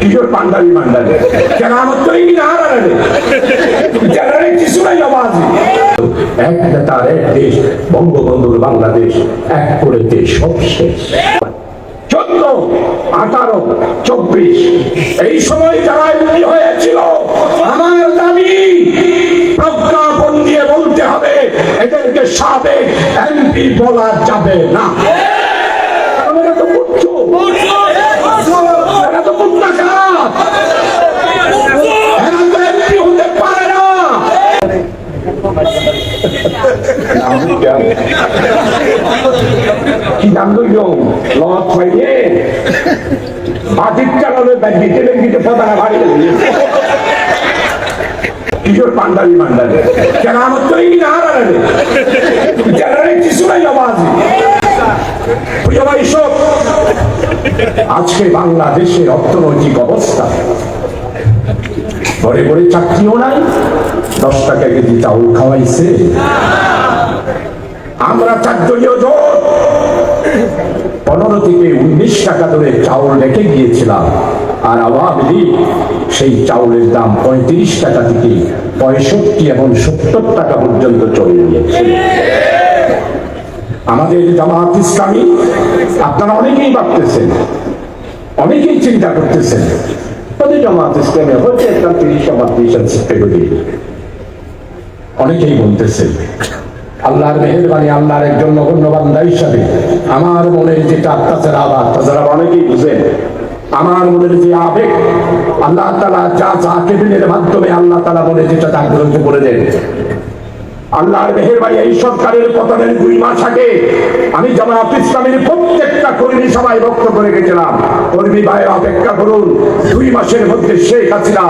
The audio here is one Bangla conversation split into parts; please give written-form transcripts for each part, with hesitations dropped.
কিশোর পান্ডালি মান্ডালি কেরামত তো এই না হারালে জেনারেল কিছু নাই আওয়াজ এক নেতার এক দেশ বঙ্গবন্ধুর বাংলাদেশ এক করে দেশ সব শেষ 14, 18, 24 এই সময় যারা এমপি হয়েছিল আমার দাবি প্রজ্ঞাপন দিয়ে বলতে হবে এদেরকে সাবেক এমপি বলা যাবে না। আমরা তো বুঝছো এরা তো মুত্তাকাত এরা তো এমপি হতে পারে না। কি নাম লইল লজ পাইয়ে বাজির চালানো দিতে দিতে পতাকা ভারী কিশোর পান্ডালি মান্ডালি কেরামত তো এই না হারালে জেনারেল কিছু নাই আওয়াজ। প্রিয় ভাই সব আজকে বাংলাদেশের অর্থনৈতিক অবস্থা ঘরে ঘরে চাকরিও নাই, 10 টাকা কেজি চাউল খাওয়াইছে। আমরা 4 দলীয় জোট 15 থেকে 19 টাকা ধরে চাউল রেখে গিয়েছিলাম, আর আওয়ামী লীগ সেই চাউলের দাম 35 টাকা থেকে 65 এবং 70 টাকা পর্যন্ত চলে গিয়েছে। আমাদের জামাত ইসলামী আপনারা অনেকেই ভাবতেছেন, অনেকেই চিন্তা করতেছেন জামাত ইসলামী হচ্ছে 30 অনেকেই বলতেছেন। আল্লাহর মেহেরবানি, আল্লাহর একজন নগণ্য বান্দা হিসাবে আমার মনের যেটা আত্মাচার আত্মাচার অনেকেই বুঝেন, আমার মনের যে আবেগ আল্লাহ তাআলা যা কেবিনের মাধ্যমে আল্লাহ তাআলা বলে যেটা জাগ্রত করে দেন। আল্লাহর মেহেরবানি এই সরকারের পতনের 2 মাস আগে আমি জামাত ইসলামীর প্রত্যেকটা কর্মী সভায় বক্তব্য রেখেছিলাম, কর্মী ভাইয়ের অপেক্ষা করুন, 2 মাসের মধ্যে শেখ হাসিনা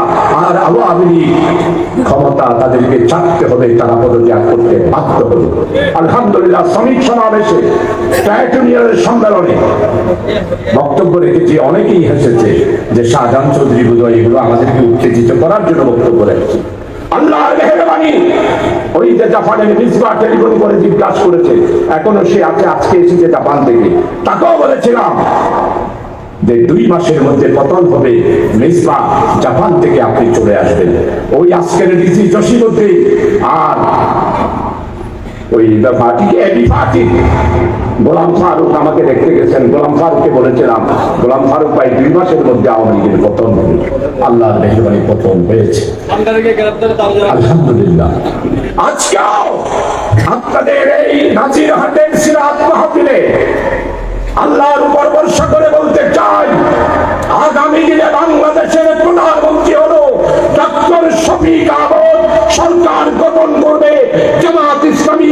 আর আওয়ামী লীগ ক্ষমতা তাদেরকে ছাড়তে হবে, তারা পদত্যাগ করতে বাধ্য হবে। আলহামদুলিল্লাহ শ্রমিক সমাবেশে ট্রেড ইউনিয়নের সম্মেলনে বক্তব্য রেখেছি, অনেকেই হেসেছে যে শাহজাহান চৌধুরী বোধহয় এগুলো আমাদেরকে উত্তেজিত করার জন্য বক্তব্য রেখেছে। আল্লাহর মেহেরবানি ওই যে জাপানের মিসবাহ টেলিফোন করে জিজ্ঞাসা করেছে, এখনো সে আছে, আজকে এসেছে জাপান থেকে, তাকেও বলেছিলাম যে 2 মাসের মধ্যে পতন হবে, মিসবাহ জাপান থেকে আপনি চলে আসবেন। ওই আজকের ডিসি জসিমউদ্দিন আর ওই পার্টিকে এবি পার্টি গোলাম ফারুক আমাকে দেখতে গেছেন, গোলাম ফারুককে বলেছিলাম, গোলাম ফারুক ভাই 2 মাসের মধ্যে আওয়ামী লীগের পতন হবে। আল্লাহর মেহেরবানি পতন হয়েছে আলহামদুলিল্লাহ। আজকেও আপনাদের এই নাজিরহাটের সিরাত মাহফিলে আল্লাহর উপর ভরসা করে বলতে চাই, আগামী দিনে বাংলাদেশের প্রধানমন্ত্রী হলো ডক্টর শফিক আহমদ, সরকার গঠন করবে জামাত ইসলামী